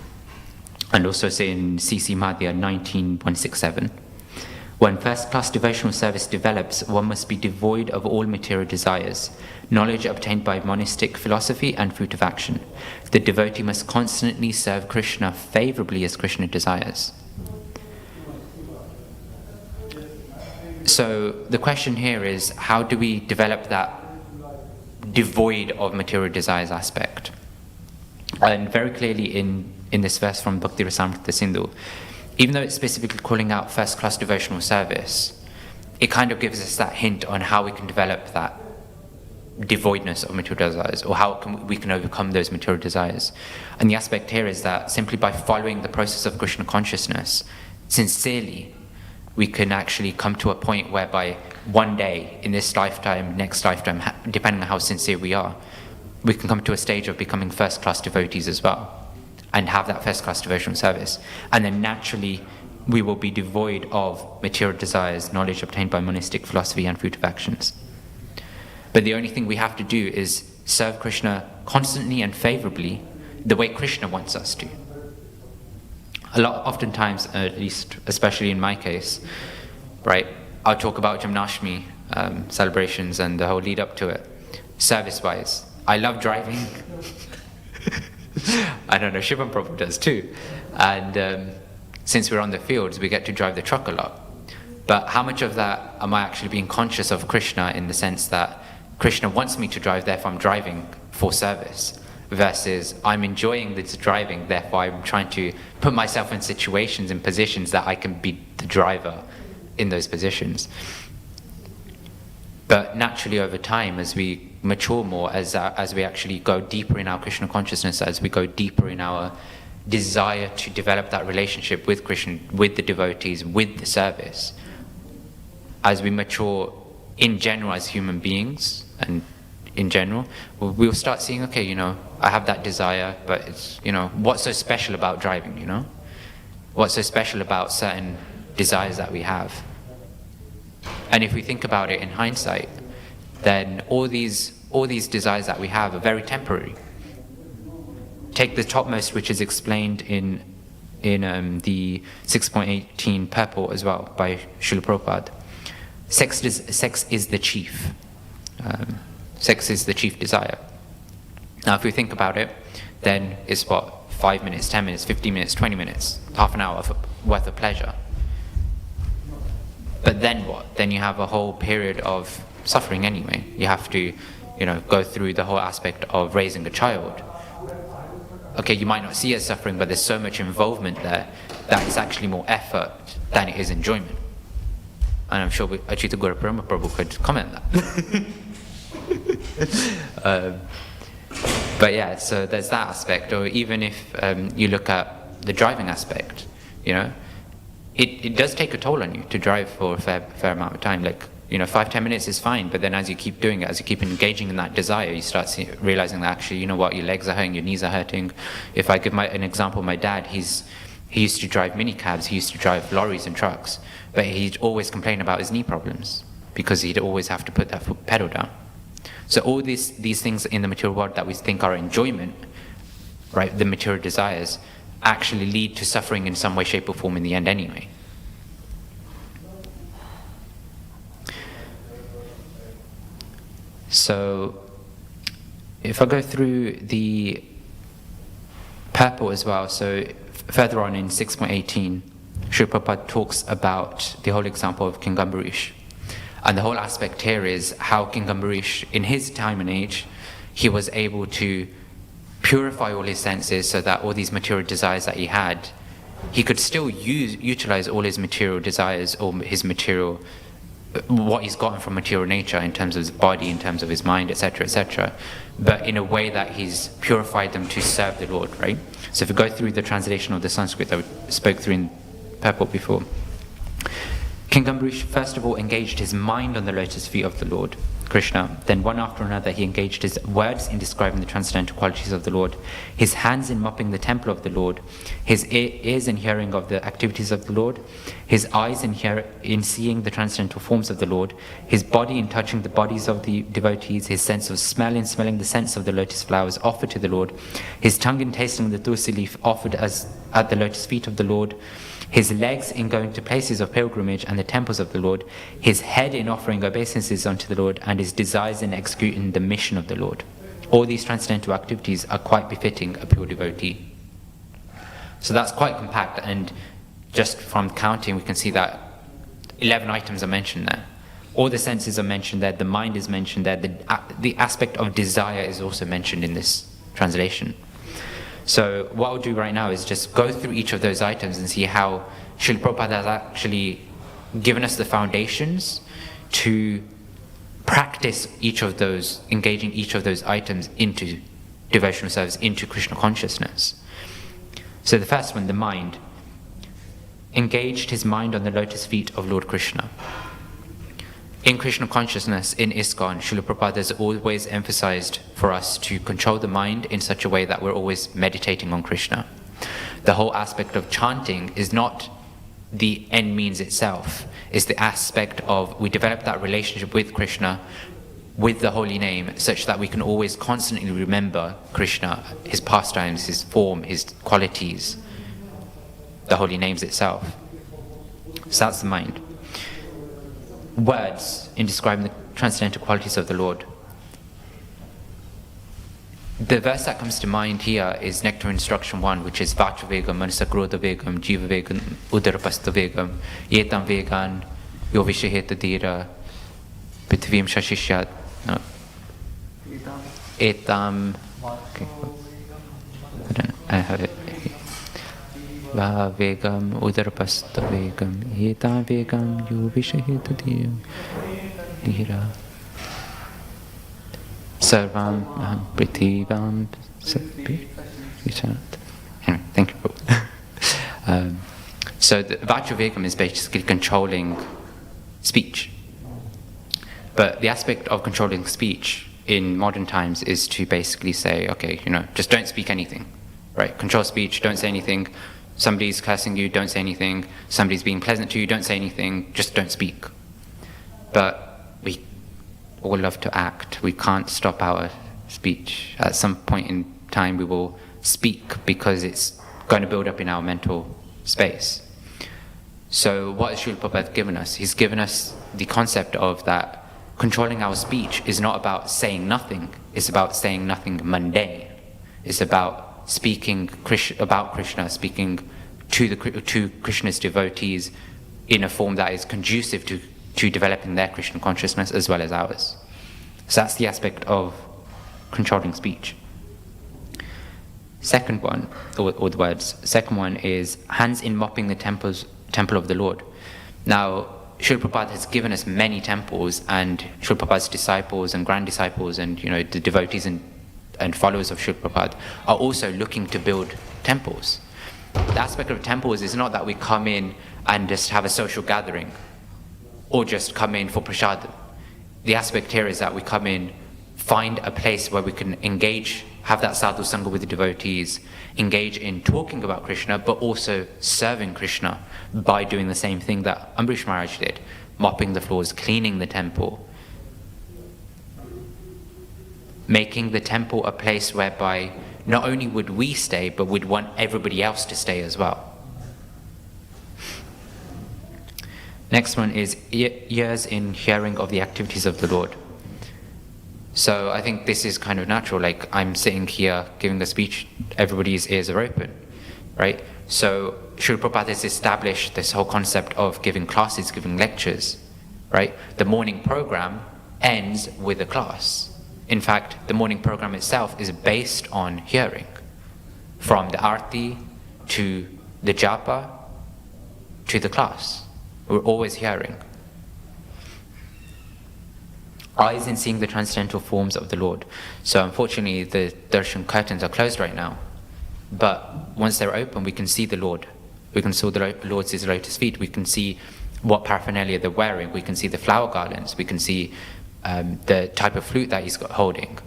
and also say in C.C. Madhya 19.167. When first-class devotional service develops, one must be devoid of all material desires, knowledge obtained by monastic philosophy and fruit of action. The devotee must constantly serve Krishna favorably as Krishna desires. So the question here is, how do we develop that devoid of material desires aspect? And very clearly in this verse from Bhakti Rasamrita Sindhu, even though it's specifically calling out first-class devotional service, it kind of gives us that hint on how we can develop that devoidness of material desires, or how we can overcome those material desires. And the aspect here is that simply by following the process of Krishna consciousness sincerely, we can actually come to a point whereby one day, in this lifetime, next lifetime, depending on how sincere we are, we can come to a stage of becoming first-class devotees as well, and have that first-class devotional service. And then naturally, we will be devoid of material desires, knowledge obtained by monistic philosophy and fruit of actions. But the only thing we have to do is serve Krishna constantly and favorably the way Krishna wants us to. Oftentimes, at least, especially in my case, right, I'll talk about Jamnashtami celebrations and the whole lead up to it. Service-wise, I love driving. I don't know, Shivam probably does too. And since we're on the fields, we get to drive the truck a lot. But how much of that am I actually being conscious of Krishna, in the sense that Krishna wants me to drive, therefore I'm driving for service, versus I'm enjoying this driving, therefore I'm trying to put myself in situations and positions that I can be the driver in those positions. But naturally over time, as we mature more, as we actually go deeper in our Krishna consciousness, as we go deeper in our desire to develop that relationship with Krishna, with the devotees, with the service, as we mature in general as human beings, and in general, we'll start seeing, okay, you know, I have that desire, but it's, you know, what's so special about driving, you know? What's so special about certain desires that we have? And if we think about it in hindsight, then all these desires that we have are very temporary. Take the topmost, which is explained in the 6.18 purport as well by Srila Prabhupada. Sex is the chief. Sex is the chief desire. Now, if we think about it, then it's what, 5 minutes, 10 minutes, 15 minutes, 20 minutes, half an hour worth of pleasure. But then what? Then you have a whole period of suffering anyway. You have to, you know, go through the whole aspect of raising a child. Okay, you might not see it as suffering, but there's so much involvement there that it's actually more effort than it is enjoyment. And I'm sure Achyuta Guru Prabhu could comment on that. But yeah, so there's that aspect. Or even if you look at the driving aspect, you know, it does take a toll on you to drive for a fair amount of time. Like, you know, 5-10 minutes is fine, but then as you keep doing it, as you keep engaging in that desire, you start realizing that actually, you know what, your legs are hurting, your knees are hurting. If I give an example, my dad, he used to drive minicabs, he used to drive lorries and trucks, but he'd always complain about his knee problems because he'd always have to put that foot pedal down. So all these things in the material world that we think are enjoyment, right, the material desires, actually lead to suffering in some way, shape or form in the end anyway. So if I go through the purport as well, so further on in 6.18, Srila Prabhupada talks about the whole example of King Ambarish. And the whole aspect here is how King Ambarish, in his time and age, he was able to purify all his senses so that all these material desires that he had, he could still utilize all his material desires or his material, what he's gotten from material nature in terms of his body, in terms of his mind, etc., but in a way that he's purified them to serve the Lord, right? So if we go through the translation of the Sanskrit that we spoke through in purport before, King Ambarish first of all engaged his mind on the lotus feet of the Lord Krishna. Then one after another he engaged his words in describing the transcendental qualities of the Lord, his hands in mopping the temple of the Lord, his ears in hearing of the activities of the Lord, his eyes in seeing the transcendental forms of the Lord, his body in touching the bodies of the devotees, his sense of smell in smelling the scents of the lotus flowers offered to the Lord, his tongue in tasting the tulsi leaf offered at the lotus feet of the Lord, his legs in going to places of pilgrimage and the temples of the Lord, his head in offering obeisances unto the Lord, and his desires in executing the mission of the Lord. All these transcendental activities are quite befitting a pure devotee. So that's quite compact, and just from counting we can see that 11 items are mentioned there. All the senses are mentioned there, the mind is mentioned there, the aspect of desire is also mentioned in this translation. So what I'll do right now is just go through each of those items and see how Srila Prabhupada has actually given us the foundations to practice each of those, engaging each of those items into devotional service, into Krishna consciousness. So the first one, the mind, engaged his mind on the lotus feet of Lord Krishna. In Krishna consciousness, in ISKCON, Srila Prabhupada has always emphasized for us to control the mind in such a way that we're always meditating on Krishna. The whole aspect of chanting is not the end means itself. It's the aspect of we develop that relationship with Krishna, with the holy name, such that we can always constantly remember Krishna, his pastimes, his form, his qualities, the holy names itself. So that's the mind. Words in describing the transcendental qualities of the Lord. The verse that comes to mind here is Nectar Instruction 1, which is Vacha Vegam, Manasa Krodha Vegam, Jiva Vegam, Udarapasta Vegam, Yetam Vegan, Yovishaheta Dira, Prithvim Shashishyat, no. Etam, okay. I have it. Va Vegam, Udarapasta Vegam, Yetam Vegam, Yovishaheta Dira. Sarvam Prithivam Anyway, thank you. So the Vacha Vegam is basically controlling speech. But the aspect of controlling speech in modern times is to basically say, okay, just don't speak anything. Right? Control speech, don't say anything. Somebody's cursing you, don't say anything. Somebody's being pleasant to you, don't say anything. Just don't speak. But we all love to act. We can't stop our speech. At some point in time we will speak because it's going to build up in our mental space. So what has Srila Prabhupada given us? He's given us the concept of that controlling our speech is not about saying nothing, it's about saying nothing mundane. It's about speaking about Krishna, speaking to Krishna's devotees in a form that is conducive to developing their Krishna consciousness as well as ours. So that's the aspect of controlling speech. Second one, or the words, second one is hands in mopping the temple of the Lord. Now, Srila Prabhupada has given us many temples, and Srila Prabhupada's disciples and grand disciples and the devotees and followers of Srila Prabhupada are also looking to build temples. The aspect of temples is not that we come in and just have a social gathering or just come in for prasadam. The aspect here is that we come in, find a place where we can engage, have that sadhu sangha with the devotees, engage in talking about Krishna, but also serving Krishna by doing the same thing that Ambrish Maharaj did, mopping the floors, cleaning the temple, making the temple a place whereby not only would we stay, but we'd want everybody else to stay as well. Next one is ears in hearing of the activities of the Lord. So I think this is kind of natural, like I'm sitting here giving a speech, everybody's ears are open, right? So Srila Prabhupada has established this whole concept of giving classes, giving lectures, right? The morning program ends with a class. In fact, the morning program itself is based on hearing. From the arti to the japa to the class. We're always hearing. Eyes in seeing the transcendental forms of the Lord. So unfortunately the darshan curtains are closed right now. But once they're open, we can see the Lord. We can see the Lord's lotus feet. We can see what paraphernalia they're wearing. We can see the flower garlands. We can see the type of flute that he's holding,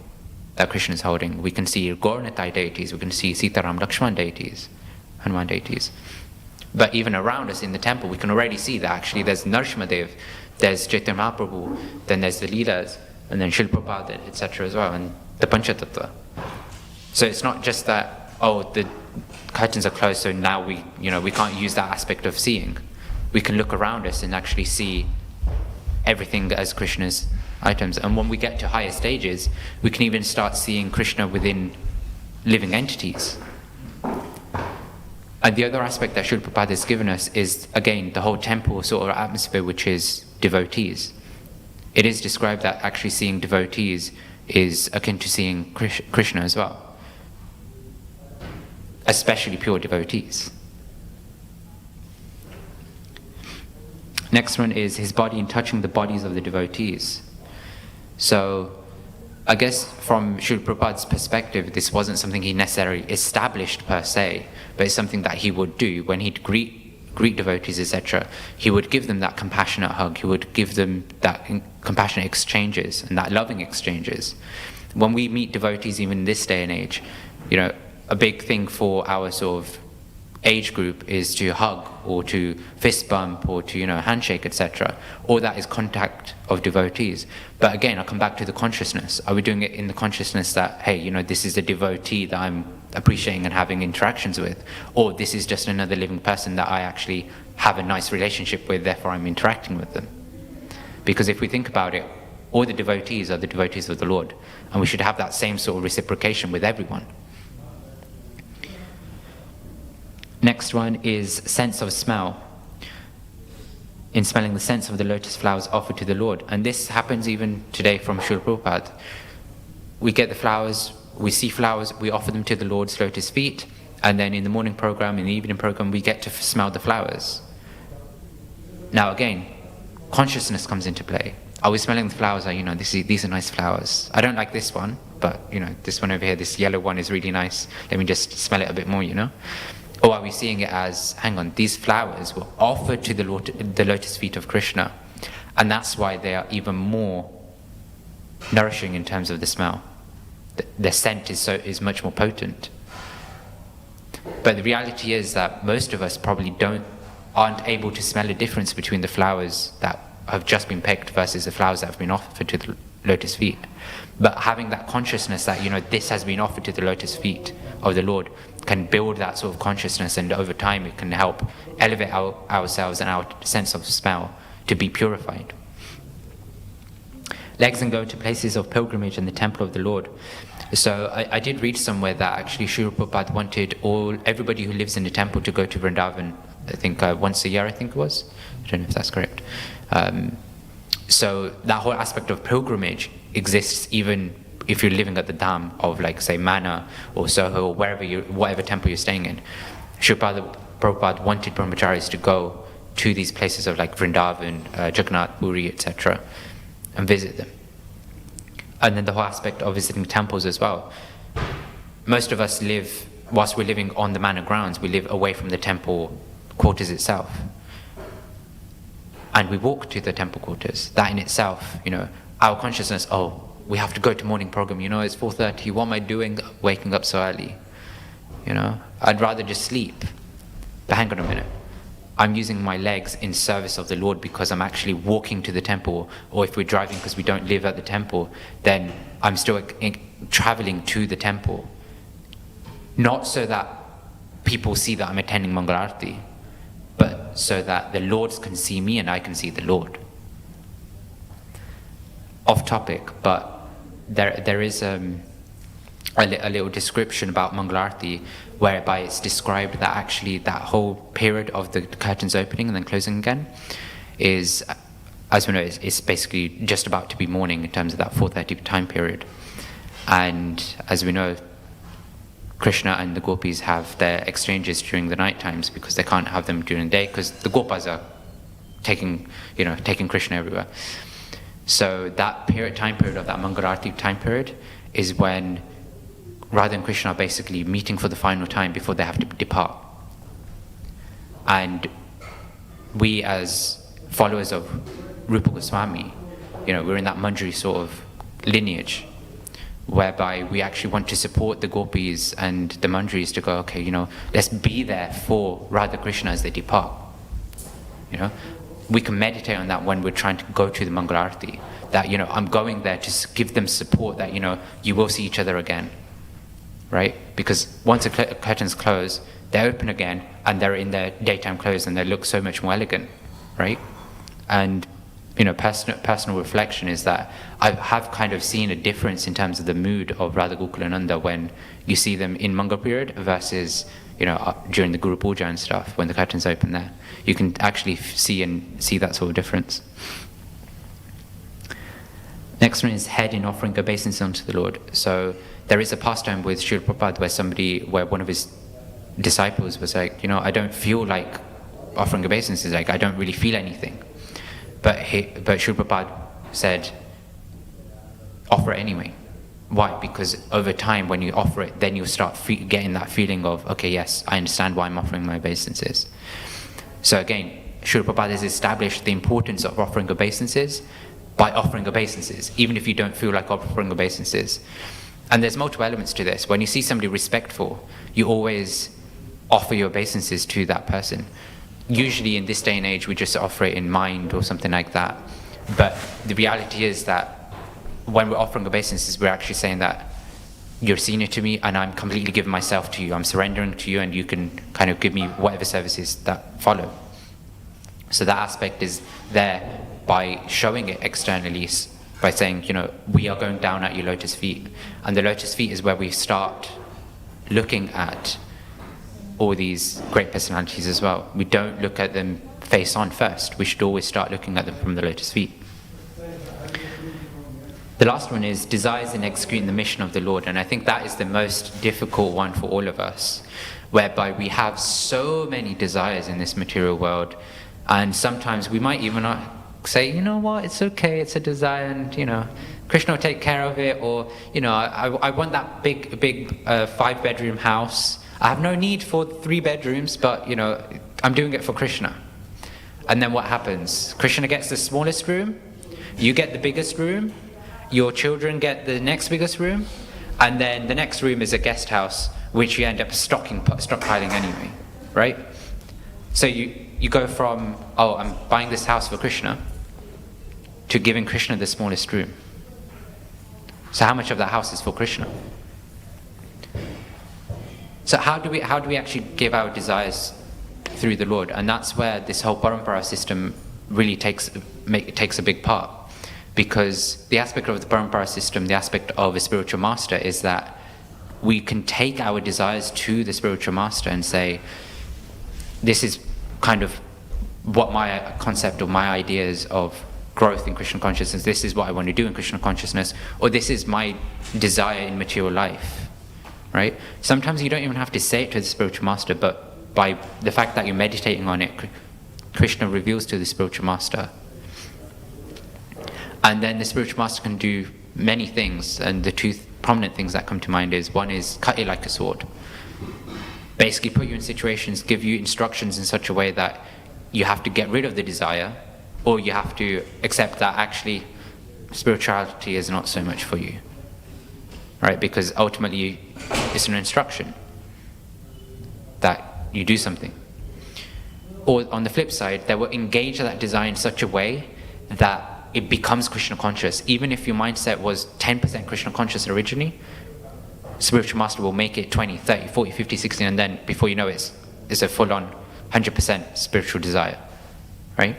that Krishna is holding. We can see Gauranatai deities. We can see Sitaram Lakshman deities, Hanuman deities. But even around us in the temple, we can already see that actually there's Narsimadev, there's Chaitanya Mahaprabhu, then there's the Leelas, and then Srila Prabhupada, etc. as well, and the Panchatattva. So it's not just that, oh, the curtains are closed, so now we can't use that aspect of seeing. We can look around us and actually see everything as Krishna's items. And when we get to higher stages, we can even start seeing Krishna within living entities. And the other aspect that Srila Prabhupada has given us is, again, the whole temple sort of atmosphere, which is devotees. It is described that actually seeing devotees is akin to seeing Krishna as well, especially pure devotees. Next one is his body in touching the bodies of the devotees. So I guess from Srila Prabhupada's perspective, this wasn't something he necessarily established per se, but it's something that he would do when he'd greet devotees, etc. He would give them that compassionate hug. He would give them that compassionate exchanges and that loving exchanges. When we meet devotees, even in this day and age, a big thing for our sort of age group is to hug or to fist bump or to handshake, etc. All that is contact of devotees. But again, I come back to the consciousness. Are we doing it in the consciousness that, hey, this is a devotee that I'm appreciating and having interactions with, or this is just another living person that I actually have a nice relationship with, therefore I'm interacting with them? Because if we think about it, all the devotees are the devotees of the Lord, and we should have that same sort of reciprocation with everyone. Next one is sense of smell. In smelling the scents of the lotus flowers offered to the Lord. And this happens even today from Srila Prabhupada. We get the flowers, we see flowers, we offer them to the Lord's lotus feet, and then in the morning program, in the evening program, we get to smell the flowers. Now again, consciousness comes into play. Are we smelling the flowers? These are nice flowers. I don't like this one, but this one over here, this yellow one is really nice. Let me just smell it a bit more, Or are we seeing it as, hang on, these flowers were offered to the lotus feet of Krishna, and that's why they are even more nourishing in terms of the smell. The scent is much more potent. But the reality is that most of us probably aren't able to smell a difference between the flowers that have just been picked versus the flowers that have been offered to the lotus feet. But having that consciousness that this has been offered to the lotus feet of the Lord can build that sort of consciousness, and over time it can help elevate ourselves and our sense of smell to be purified. Legs and go to places of pilgrimage in the temple of the Lord. So I did read somewhere that actually Srila Prabhupada wanted everybody who lives in the temple to go to Vrindavan, I think once a year, I think it was. I don't know if that's correct. So that whole aspect of pilgrimage exists even if you're living at the dham of, like, say, Manor or Soho or whatever temple you're staying in. Srila Prabhupada wanted brahmacharis to go to these places of, like, Vrindavan, Jagannath Puri, etc., and visit them. And then the whole aspect of visiting temples as well. Most of us live, whilst we're living on the manor grounds, we live away from the temple quarters itself. And we walk to the temple quarters. That in itself, our consciousness, we have to go to morning program, it's 4:30, what am I doing waking up so early? I'd rather just sleep. But hang on a minute. I'm using my legs in service of the Lord because I'm actually walking to the temple, or if we're driving because we don't live at the temple, then I'm still traveling to the temple. Not so that people see that I'm attending Mangal Arati, but so that the Lord can see me and I can see the Lord. Off topic, but there is a little description about Mangal Arati whereby it's described that actually that whole period of the curtains opening and then closing again is, as we know, it's basically just about to be morning in terms of that 4:30 time period. And as we know, Krishna and the gopis have their exchanges during the night times because they can't have them during the day because the gopas are taking Krishna everywhere. So that time period of that Mangal Arati time period is when Radha and Krishna are basically meeting for the final time before they have to depart. And we as followers of Rupa Goswami, we're in that Manjari sort of lineage, whereby we actually want to support the gopis and the Manjaris to go, okay, let's be there for Radha Krishna as they depart. We can meditate on that when we're trying to go to the Mangal Arati, that, I'm going there to give them support that, you will see each other again, right? Because once the curtains close, they open again and they're in their daytime clothes and they look so much more elegant, right? And, personal reflection is that I have kind of seen a difference in terms of the mood of Radha Gokulananda when you see them in Mangal period versus, during the Guru Puja and stuff, when the curtains open there. You can actually see that sort of difference. Next one is head in offering obeisance unto the Lord. So there is a pastime with Srila Prabhupada where one of his disciples was like, I don't feel like offering obeisances, like I don't really feel anything. But Srila Prabhupada said, offer it anyway. Why? Because over time, when you offer it, then you start getting that feeling of, okay, yes, I understand why I'm offering my obeisances. So again, Srila Prabhupada has established the importance of offering obeisances by offering obeisances, even if you don't feel like offering obeisances. And there's multiple elements to this. When you see somebody respectful, you always offer your obeisances to that person. Usually in this day and age, we just offer it in mind or something like that. But the reality is that when we're offering obeisances, we're actually saying that you're senior to me and I'm completely giving myself to you. I'm surrendering to you and you can kind of give me whatever services that follow. So that aspect is there by showing it externally, by saying, you know, we are going down at your lotus feet. And the lotus feet is where we start looking at all these great personalities as well. We don't look at them face on first. We should always start looking at them from the lotus feet. The last one is desires in executing the mission of the Lord, and I think that is the most difficult one for all of us, whereby we have so many desires in this material world, and sometimes we might even say, you know what, it's okay, it's a desire, and you know, Krishna will take care of it, or you know, I want that big 5-bedroom house. I have no need for 3 bedrooms, but you know, I'm doing it for Krishna. And then what happens? Krishna gets the smallest room, you get the biggest room, your children get the next biggest room, and then the next room is a guest house, which you end up stockpiling anyway, right? So you go from, oh, I'm buying this house for Krishna, to giving Krishna the smallest room. So how much of that house is for Krishna? So how do we actually give our desires through the Lord? And that's where this whole parampara system really takes a big part. Because the aspect of the parampara system, the aspect of a spiritual master, is that we can take our desires to the spiritual master and say, this is kind of what my concept or my ideas of growth in Krishna consciousness, this is what I want to do in Krishna consciousness, or this is my desire in material life, right? Sometimes you don't even have to say it to the spiritual master, but by the fact that you're meditating on it, Krishna reveals to the spiritual master. And then the spiritual master can do many things, and the 2 prominent things that come to mind is, one is cut you like a sword. Basically put you in situations, give you instructions in such a way that you have to get rid of the desire, or you have to accept that actually spirituality is not so much for you, right? Because ultimately it's an instruction that you do something. Or on the flip side, they will engage that desire in such a way that it becomes Krishna conscious. Even if your mindset was 10% Krishna conscious originally, spiritual master will make it 20, 30, 40, 50, 60, and then before you know it's a full-on 100% spiritual desire, right?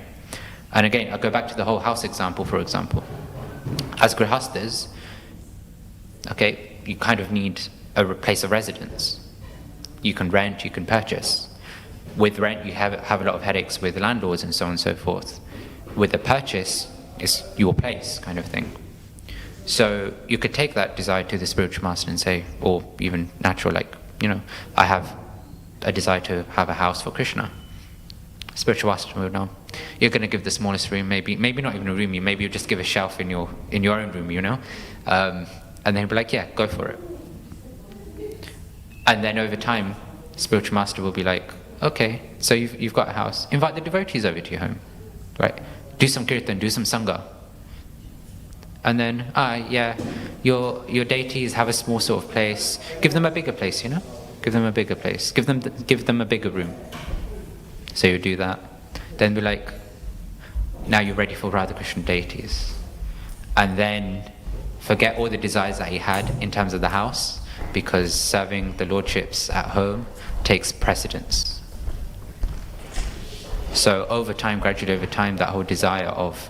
And again, I'll go back to the whole house example, for example. As grihastas, okay, you kind of need a place of residence. You can rent, you can purchase. With rent, you have a lot of headaches with landlords and so on and so forth. With a purchase, it's your place kind of thing. So you could take that desire to the spiritual master and say, or even natural, like, you know, I have a desire to have a house for Krishna. Spiritual master will know. You're going to give the smallest room, maybe not even a room, maybe you just give a shelf in your own room, you know, and then he'll be like, yeah, go for it. And then over time, spiritual master will be like, okay, so you've got a house, invite the devotees over to your home, right? Do some kirtan, do some sangha. And then, yeah, your deities have a small sort of place. Give them a bigger place, you know? Give them a bigger place. Give them a bigger room. So you do that. Then be like, now you're ready for Radha Krishna deities. And then forget all the desires that he had in terms of the house, because serving the lordships at home takes precedence. So over time, gradually over time, that whole desire of